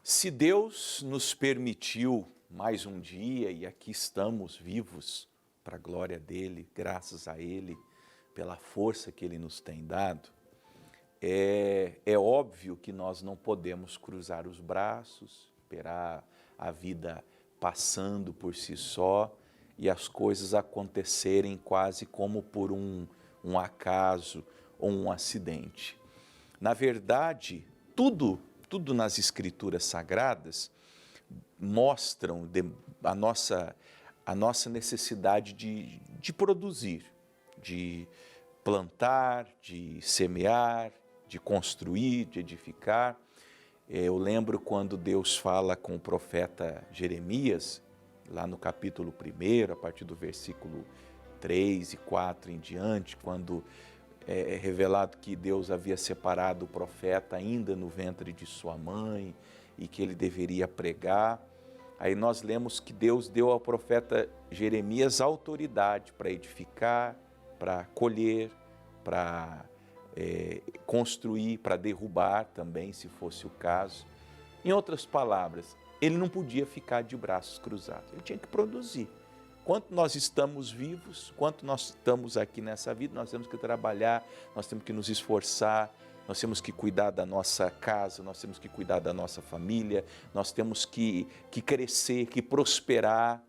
Se Deus nos permitiu mais um dia e aqui estamos vivos para a glória dEle, graças a Ele, pela força que Ele nos tem dado, é óbvio que nós não podemos cruzar os braços, esperar a vida passando por si só e as coisas acontecerem quase como por um acaso ou um acidente. Na verdade, tudo nas Escrituras Sagradas mostram a nossa necessidade de produzir, de plantar, de semear, de construir, de edificar. Eu lembro quando Deus fala com o profeta Jeremias, lá no capítulo 1, a partir do versículo 3 e 4 em diante, quando é revelado que Deus havia separado o profeta ainda no ventre de sua mãe e que ele deveria pregar. Aí nós lemos que Deus deu ao profeta Jeremias autoridade para edificar, para colher, para construir, para derrubar também, se fosse o caso. Em outras palavras, ele não podia ficar de braços cruzados, ele tinha que produzir. Quanto nós estamos vivos, quanto nós estamos aqui nessa vida, nós temos que trabalhar, nós temos que nos esforçar, nós temos que cuidar da nossa casa, nós temos que cuidar da nossa família, nós temos que crescer, que prosperar,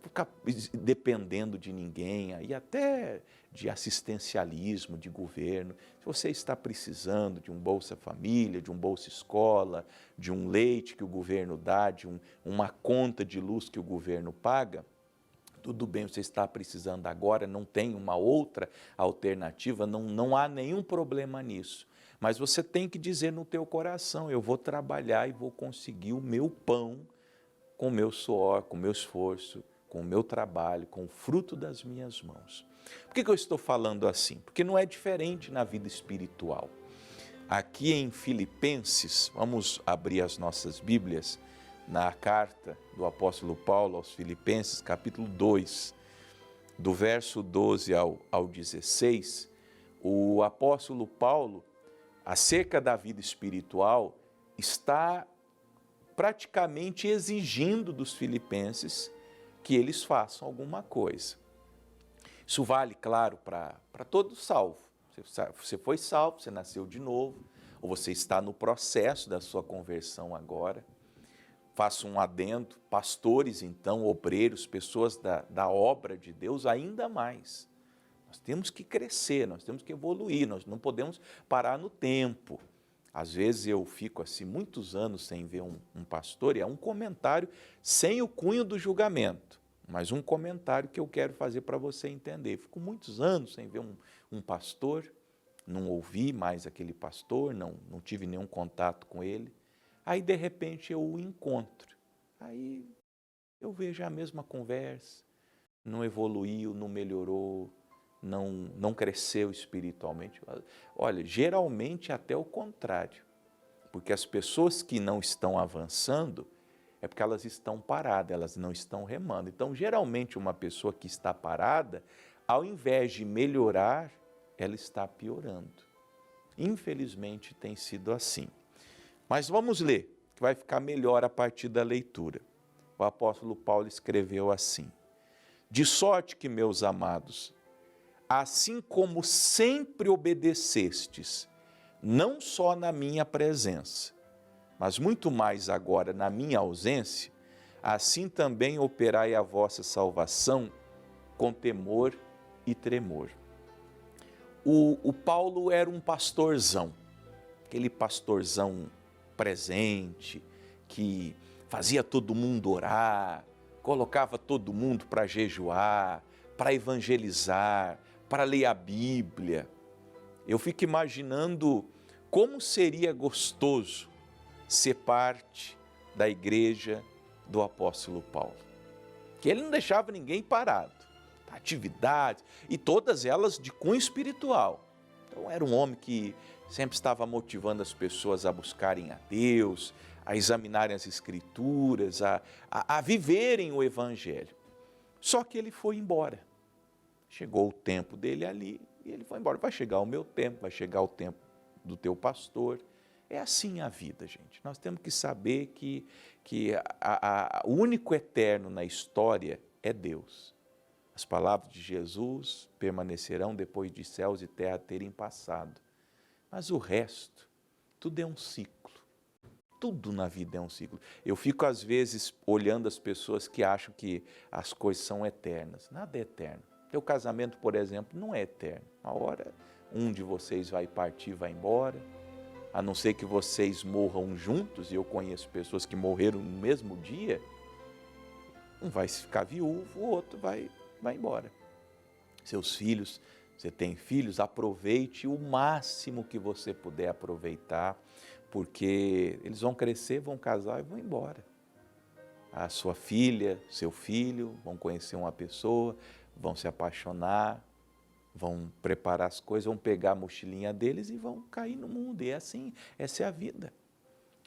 ficar dependendo de ninguém, e até de assistencialismo, de governo. Se você está precisando de um Bolsa Família, de um Bolsa Escola, de um leite que o governo dá, de uma conta de luz que o governo paga, tudo bem, você está precisando agora, não tem uma outra alternativa, não há nenhum problema nisso. Mas você tem que dizer no teu coração, eu vou trabalhar e vou conseguir o meu pão com o meu suor, com o meu esforço, com o meu trabalho, com o fruto das minhas mãos. Por que eu estou falando assim? Porque não é diferente na vida espiritual. Aqui em Filipenses, vamos abrir as nossas Bíblias, na carta do apóstolo Paulo aos Filipenses, capítulo 2, do verso 12 ao 16, o apóstolo Paulo, acerca da vida espiritual, está praticamente exigindo dos filipenses que eles façam alguma coisa. Isso vale, claro, para todo salvo. Você foi salvo, você nasceu de novo, ou você está no processo da sua conversão agora. Faço um adendo, pastores então, obreiros, pessoas da obra de Deus, ainda mais. Nós temos que crescer, nós temos que evoluir, nós não podemos parar no tempo. Às vezes eu fico assim muitos anos sem ver um pastor, e é um comentário sem o cunho do julgamento, mas um comentário que eu quero fazer para você entender. Fico muitos anos sem ver um pastor, não ouvi mais aquele pastor, não tive nenhum contato com ele. Aí, de repente, eu o encontro. Aí eu vejo a mesma conversa, não evoluiu, não melhorou, não cresceu espiritualmente. Olha, geralmente até o contrário, porque as pessoas que não estão avançando é porque elas estão paradas, elas não estão remando. Então, geralmente, uma pessoa que está parada, ao invés de melhorar, ela está piorando. Infelizmente, tem sido assim. Mas vamos ler, que vai ficar melhor a partir da leitura. O apóstolo Paulo escreveu assim: de sorte que, meus amados, assim como sempre obedecestes, não só na minha presença, mas muito mais agora na minha ausência, assim também operai a vossa salvação com temor e tremor. O Paulo era um pastorzão, aquele pastorzão presente, que fazia todo mundo orar, colocava todo mundo para jejuar, para evangelizar, para ler a Bíblia. Eu fico imaginando como seria gostoso ser parte da igreja do apóstolo Paulo. Que ele não deixava ninguém parado, atividades, e todas elas de cunho espiritual. Então era um homem que sempre estava motivando as pessoas a buscarem a Deus, a examinarem as Escrituras, a viverem o Evangelho. Só que ele foi embora. Chegou o tempo dele ali e ele foi embora. Vai chegar o meu tempo, vai chegar o tempo do teu pastor. É assim a vida, gente. Nós temos que saber que o único eterno na história é Deus. As palavras de Jesus permanecerão depois de céus e terra terem passado. Mas o resto, tudo é um ciclo. Tudo na vida é um ciclo. Eu fico, às vezes, olhando as pessoas que acham que as coisas são eternas. Nada é eterno. Teu casamento, por exemplo, não é eterno. Uma hora, um de vocês vai partir, vai embora. A não ser que vocês morram juntos, e eu conheço pessoas que morreram no mesmo dia, um vai ficar viúvo, o outro vai embora. Seus filhos, você tem filhos, aproveite o máximo que você puder aproveitar, porque eles vão crescer, vão casar e vão embora. A sua filha, seu filho, vão conhecer uma pessoa, vão se apaixonar, vão preparar as coisas, vão pegar a mochilinha deles e vão cair no mundo. E é assim, essa é a vida.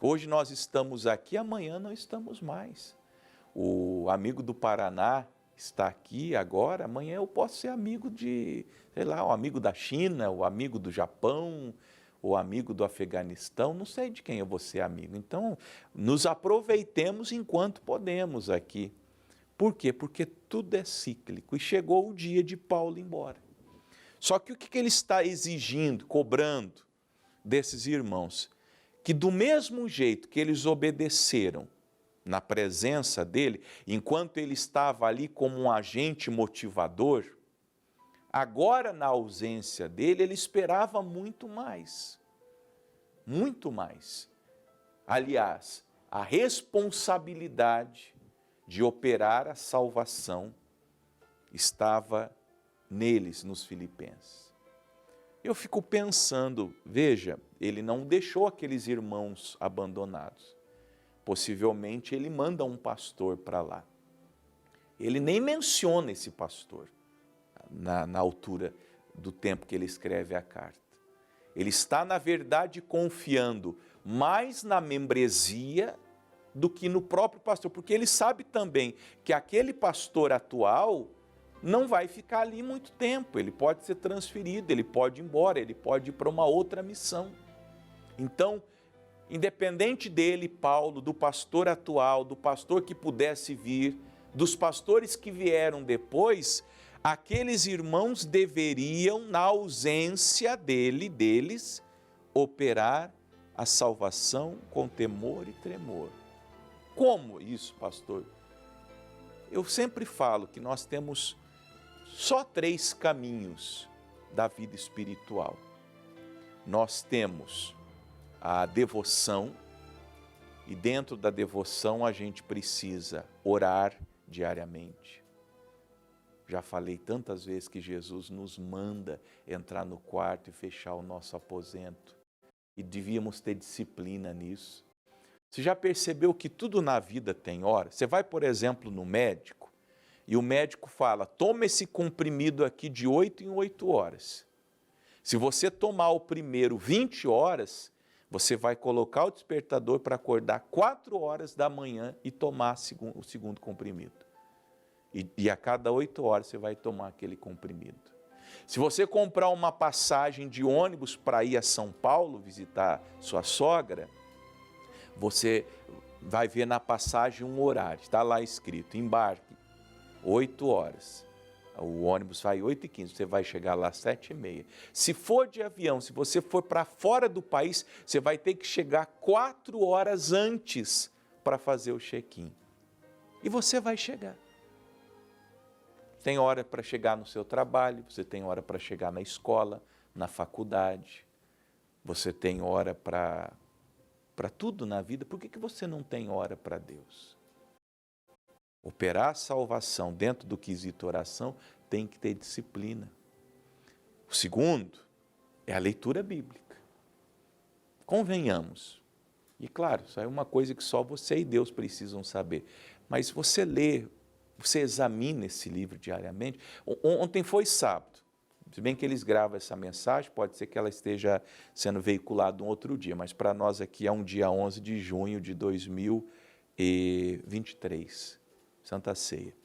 Hoje nós estamos aqui, amanhã não estamos mais. O amigo do Paraná está aqui agora, amanhã eu posso ser amigo de, sei lá, o amigo da China, o amigo do Japão, o amigo do Afeganistão, não sei de quem eu vou ser amigo. Então, nos aproveitemos enquanto podemos aqui. Por quê? Porque tudo é cíclico e chegou o dia de Paulo ir embora. Só que o que ele está exigindo, cobrando desses irmãos? Que do mesmo jeito que eles obedeceram na presença dele, enquanto ele estava ali como um agente motivador, agora na ausência dele, ele esperava muito mais. Muito mais. Aliás, a responsabilidade de operar a salvação estava neles, nos filipenses. Eu fico pensando, veja, ele não deixou aqueles irmãos abandonados. Possivelmente ele manda um pastor para lá. Ele nem menciona esse pastor na altura do tempo que ele escreve a carta. Ele está, na verdade, confiando mais na membresia do que no próprio pastor, porque ele sabe também que aquele pastor atual não vai ficar ali muito tempo, ele pode ser transferido, ele pode ir embora, ele pode ir para uma outra missão. Então, independente dele, Paulo, do pastor atual, do pastor que pudesse vir, dos pastores que vieram depois, aqueles irmãos deveriam, na ausência deles, operar a salvação com temor e tremor. Como isso, pastor? Eu sempre falo que nós temos só 3 caminhos da vida espiritual. Nós temos a devoção, e dentro da devoção a gente precisa orar diariamente. Já falei tantas vezes que Jesus nos manda entrar no quarto e fechar o nosso aposento, e devíamos ter disciplina nisso. Você já percebeu que tudo na vida tem hora? Você vai, por exemplo, no médico, e o médico fala, toma esse comprimido aqui de 8 em 8 horas. Se você tomar o primeiro 20 horas, você vai colocar o despertador para acordar 4 horas da manhã e tomar o segundo comprimido. E a cada 8 horas você vai tomar aquele comprimido. Se você comprar uma passagem de ônibus para ir a São Paulo visitar sua sogra, você vai ver na passagem um horário, está lá escrito, embarque, 8 horas. O ônibus vai 8h15, você vai chegar lá às 7h30. Se for de avião, se você for para fora do país, você vai ter que chegar 4 horas antes para fazer o check-in. E você vai chegar. Tem hora para chegar no seu trabalho, você tem hora para chegar na escola, na faculdade, você tem hora para tudo na vida. Por que você não tem hora para Deus? Operar a salvação dentro do quesito oração tem que ter disciplina. O segundo é a leitura bíblica. Convenhamos. E claro, isso é uma coisa que só você e Deus precisam saber. Mas você lê, você examina esse livro diariamente. Ontem foi sábado. Se bem que eles gravam essa mensagem, pode ser que ela esteja sendo veiculada um outro dia, mas para nós aqui é um dia 11 de junho de 2023. Santa Ceia.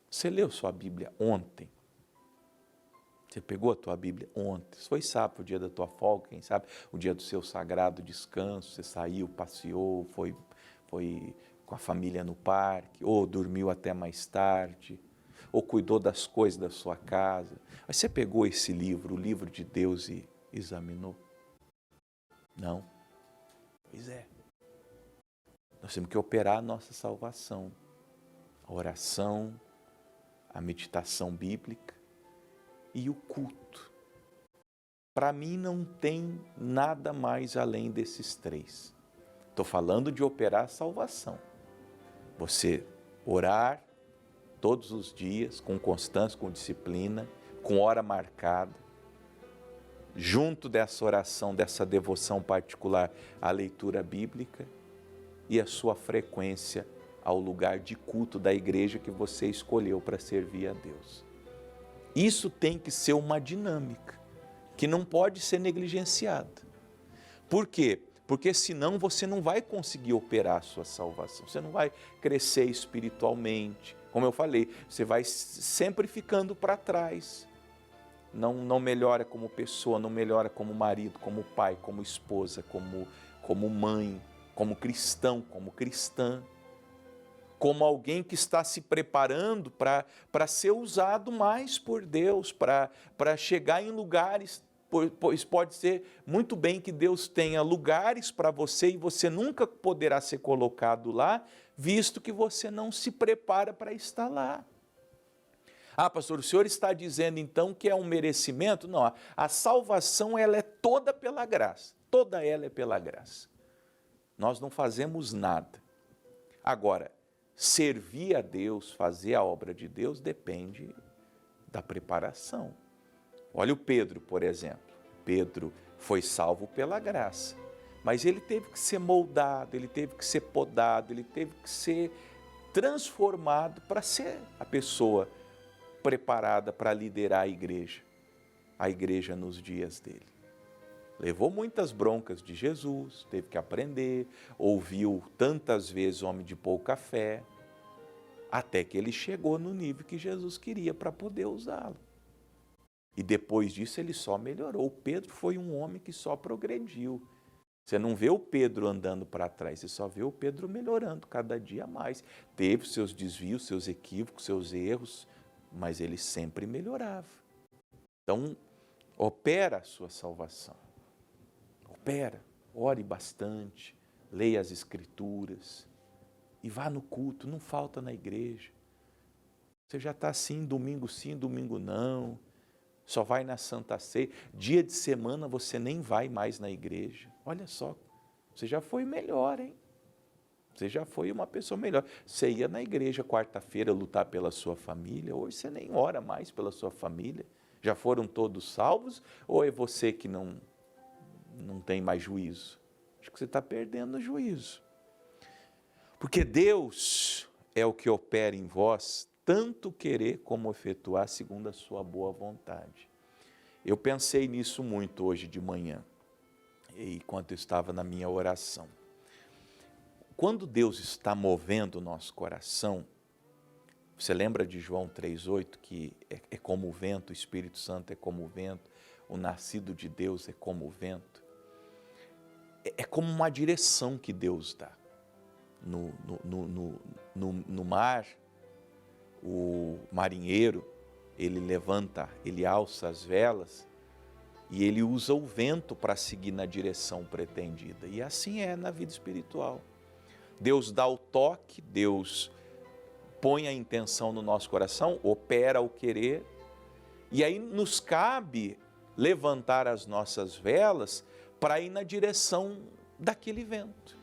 Você leu sua Bíblia ontem? Você pegou a tua Bíblia ontem, foi sábado, o dia da tua folga, quem sabe, o dia do seu sagrado descanso, você saiu, passeou, foi com a família no parque, ou dormiu até mais tarde, ou cuidou das coisas da sua casa. Mas você pegou esse livro, o livro de Deus, e examinou? Não? Pois é. Nós temos que operar a nossa salvação. A oração, a meditação bíblica e o culto. Para mim não tem nada mais além desses três. Estou falando de operar a salvação. Você orar todos os dias, com constância, com disciplina, com hora marcada. Junto dessa oração, dessa devoção particular, a leitura bíblica e a sua frequência ao lugar de culto da igreja que você escolheu para servir a Deus. Isso tem que ser uma dinâmica que não pode ser negligenciada. Por quê? Porque senão você não vai conseguir operar a sua salvação, você não vai crescer espiritualmente. Como eu falei, você vai sempre ficando para trás. Não melhora como pessoa, não melhora como marido, como pai, como esposa, como mãe, como cristão, como cristã. Como alguém que está se preparando para ser usado mais por Deus, para chegar em lugares, pois pode ser muito bem que Deus tenha lugares para você e você nunca poderá ser colocado lá, visto que você não se prepara para estar lá. Ah, pastor, o senhor está dizendo então que é um merecimento? Não, a salvação ela é toda pela graça, toda ela é pela graça. Nós não fazemos nada. Agora, servir a Deus, fazer a obra de Deus, depende da preparação. Olha o Pedro, por exemplo. Pedro foi salvo pela graça, mas ele teve que ser moldado, ele teve que ser podado, ele teve que ser transformado para ser a pessoa preparada para liderar a igreja nos dias dele. Levou muitas broncas de Jesus, teve que aprender, ouviu tantas vezes homem de pouca fé, até que ele chegou no nível que Jesus queria para poder usá-lo. E depois disso ele só melhorou. O Pedro foi um homem que só progrediu. Você não vê o Pedro andando para trás, você só vê o Pedro melhorando cada dia mais. Teve seus desvios, seus equívocos, seus erros, mas ele sempre melhorava. Então, opera a sua salvação. Opera, ore bastante, leia as Escrituras e vá no culto, não falta na igreja. Você já está assim, domingo sim, domingo não, só vai na Santa Ceia. Dia de semana você nem vai mais na igreja. Olha só, você já foi melhor, hein? Você já foi uma pessoa melhor. Você ia na igreja quarta-feira lutar pela sua família, hoje você nem ora mais pela sua família. Já foram todos salvos ou é você que não tem mais juízo? Acho que você está perdendo o juízo. Porque Deus é o que opera em vós, tanto querer como efetuar segundo a sua boa vontade. Eu pensei nisso muito hoje de manhã, enquanto eu estava na minha oração. Quando Deus está movendo o nosso coração, você lembra de João 3,8, que é como o vento, o Espírito Santo é como o vento, o nascido de Deus é como o vento. É como uma direção que Deus dá. No mar, o marinheiro, ele levanta, ele alça as velas e ele usa o vento para seguir na direção pretendida. E assim é na vida espiritual. Deus dá o toque, Deus põe a intenção no nosso coração, opera o querer, e aí nos cabe levantar as nossas velas para ir na direção daquele vento.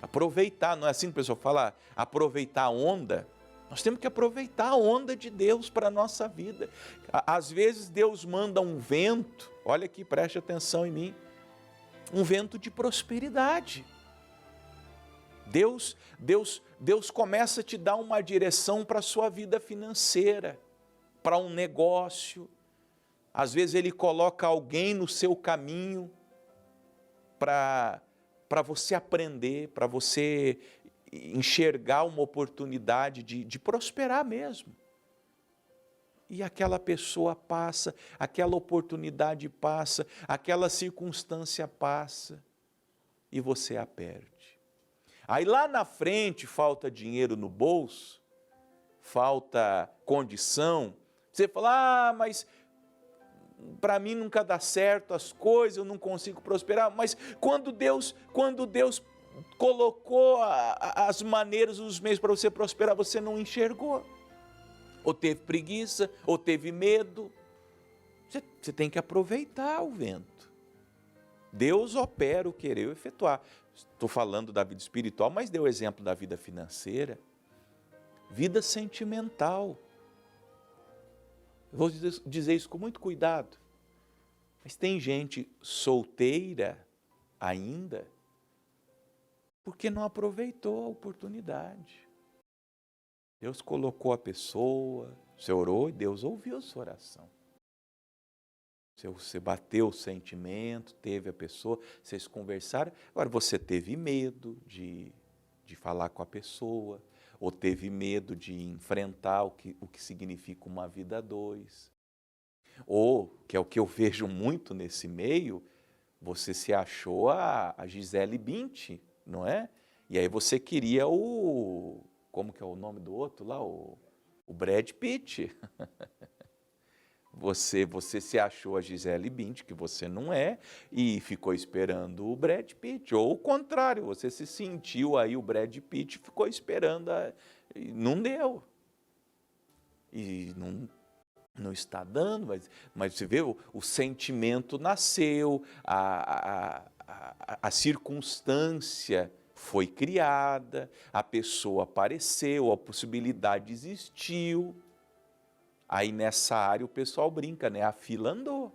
Aproveitar, não é assim que o pessoal fala? Aproveitar a onda. Nós temos que aproveitar a onda de Deus para a nossa vida. Às vezes Deus manda um vento, olha aqui, preste atenção em mim, um vento de prosperidade. Deus começa a te dar uma direção para a sua vida financeira, para um negócio. Às vezes Ele coloca alguém no seu caminho para você aprender, para você enxergar uma oportunidade de prosperar mesmo. E aquela pessoa passa, aquela oportunidade passa, aquela circunstância passa e você a perde. Aí lá na frente falta dinheiro no bolso, falta condição, você fala, mas para mim nunca dá certo as coisas, eu não consigo prosperar, mas quando Deus colocou as maneiras, os meios para você prosperar, você não enxergou. Ou teve preguiça, ou teve medo. Você tem que aproveitar o vento. Deus opera o querer e o efetuar. Estou falando da vida espiritual, mas deu exemplo da vida financeira. Vida sentimental. Eu vou dizer isso com muito cuidado. Mas tem gente solteira ainda porque não aproveitou a oportunidade. Deus colocou a pessoa, você orou e Deus ouviu a sua oração. Você bateu o sentimento, teve a pessoa, vocês conversaram. Agora você teve medo de falar com a pessoa, ou teve medo de enfrentar o que significa uma vida a dois. Ou, que é o que eu vejo muito nesse meio, você se achou a Gisele Bündchen, não é? E aí você queria como que é o nome do outro lá? O Brad Pitt. Você se achou a Gisele Bündchen, que você não é, e ficou esperando o Brad Pitt. Ou o contrário, você se sentiu aí o Brad Pitt, ficou esperando, e não deu. E não está dando, mas você vê, o sentimento nasceu, a circunstância foi criada, a pessoa apareceu, a possibilidade existiu. Aí nessa área o pessoal brinca, né? A fila andou.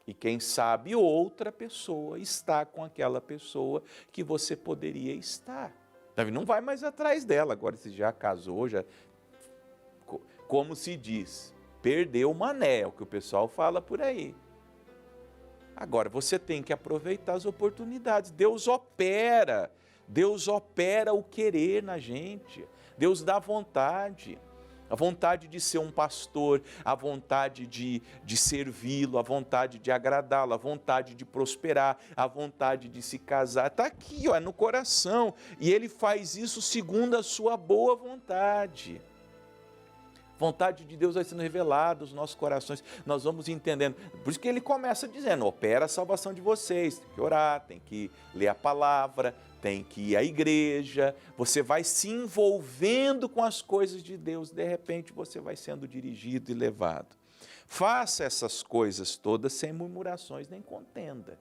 E quem sabe outra pessoa está com aquela pessoa que você poderia estar. Não vai mais atrás dela, agora você já casou, já... Como se diz, perdeu o mané, é o que o pessoal fala por aí. Agora, você tem que aproveitar as oportunidades. Deus opera o querer na gente. Deus dá vontade. A vontade de ser um pastor, a vontade de servi-lo, a vontade de agradá-lo, a vontade de prosperar, a vontade de se casar. Está aqui, ó, no coração. E Ele faz isso segundo a sua boa vontade. Vontade de Deus vai sendo revelada nos nossos corações, nós vamos entendendo. Por isso que ele começa dizendo, opera a salvação de vocês. Tem que orar, tem que ler a palavra, tem que ir à igreja. Você vai se envolvendo com as coisas de Deus, de repente você vai sendo dirigido e levado. Faça essas coisas todas sem murmurações nem contenda.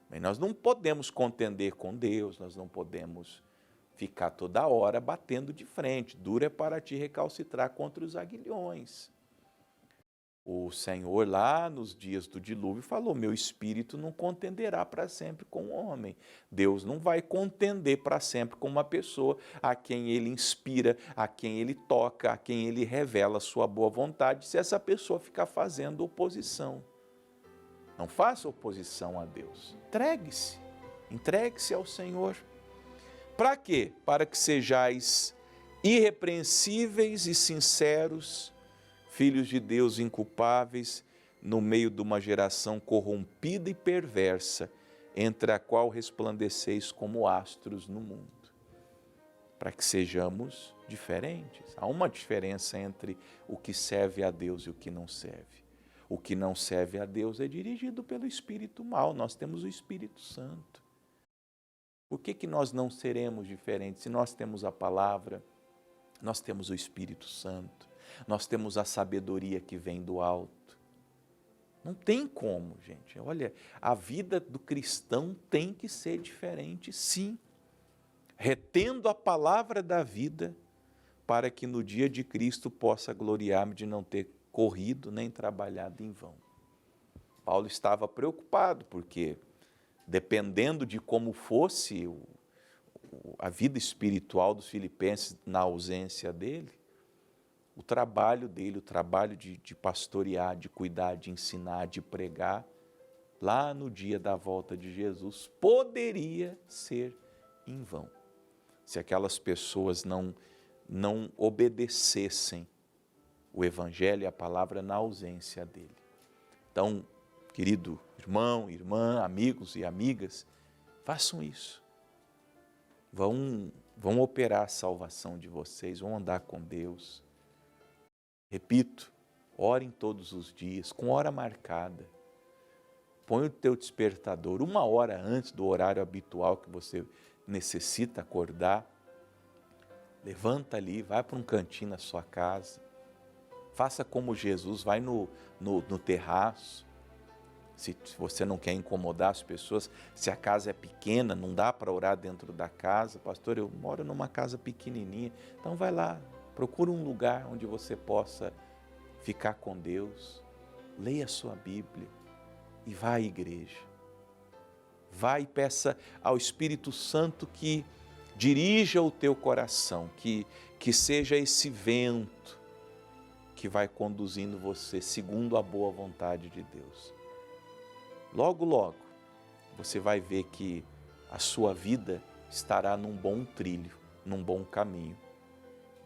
Mas nós não podemos contender com Deus, nós não podemos ficar toda hora batendo de frente. Duro é para ti recalcitrar contra os aguilhões. O Senhor lá nos dias do dilúvio falou, meu espírito não contenderá para sempre com o homem. Deus não vai contender para sempre com uma pessoa a quem Ele inspira, a quem Ele toca, a quem Ele revela a sua boa vontade, se essa pessoa ficar fazendo oposição. Não faça oposição a Deus. Entregue-se ao Senhor. Para quê? Para que sejais irrepreensíveis e sinceros, filhos de Deus inculpáveis, no meio de uma geração corrompida e perversa, entre a qual resplandeceis como astros no mundo. Para que sejamos diferentes. Há uma diferença entre o que serve a Deus e o que não serve. O que não serve a Deus é dirigido pelo Espírito mau, nós temos o Espírito Santo. Por que nós não seremos diferentes? Se nós temos a palavra, nós temos o Espírito Santo, nós temos a sabedoria que vem do alto. Não tem como, gente. Olha, a vida do cristão tem que ser diferente, sim. Retendo a palavra da vida, para que no dia de Cristo possa gloriar-me de não ter corrido nem trabalhado em vão. Paulo estava preocupado, porque dependendo de como fosse a vida espiritual dos filipenses na ausência dele, o trabalho dele, o trabalho de pastorear, de cuidar, de ensinar, de pregar, lá no dia da volta de Jesus, poderia ser em vão. Se aquelas pessoas não obedecessem o Evangelho e a palavra na ausência dele. Então, querido irmão, irmã, amigos e amigas, façam isso. Vão operar a salvação de vocês, vão andar com Deus. Repito, orem todos os dias, com hora marcada. Põe o teu despertador 1 hora antes do horário habitual que você necessita acordar. Levanta ali, vai para um cantinho na sua casa. Faça como Jesus, vai no terraço. Se você não quer incomodar as pessoas, se a casa é pequena, não dá para orar dentro da casa. Pastor, eu moro numa casa pequenininha. Então vai lá, procura um lugar onde você possa ficar com Deus. Leia a sua Bíblia e vá à igreja. Vá e peça ao Espírito Santo que dirija o teu coração, que seja esse vento que vai conduzindo você segundo a boa vontade de Deus. Logo, logo, você vai ver que a sua vida estará num bom trilho, num bom caminho.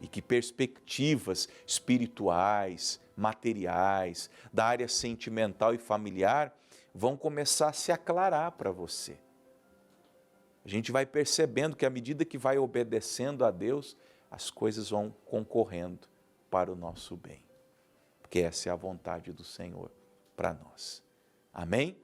E que perspectivas espirituais, materiais, da área sentimental e familiar vão começar a se aclarar para você. A gente vai percebendo que à medida que vai obedecendo a Deus, as coisas vão concorrendo para o nosso bem. Porque essa é a vontade do Senhor para nós. Amém?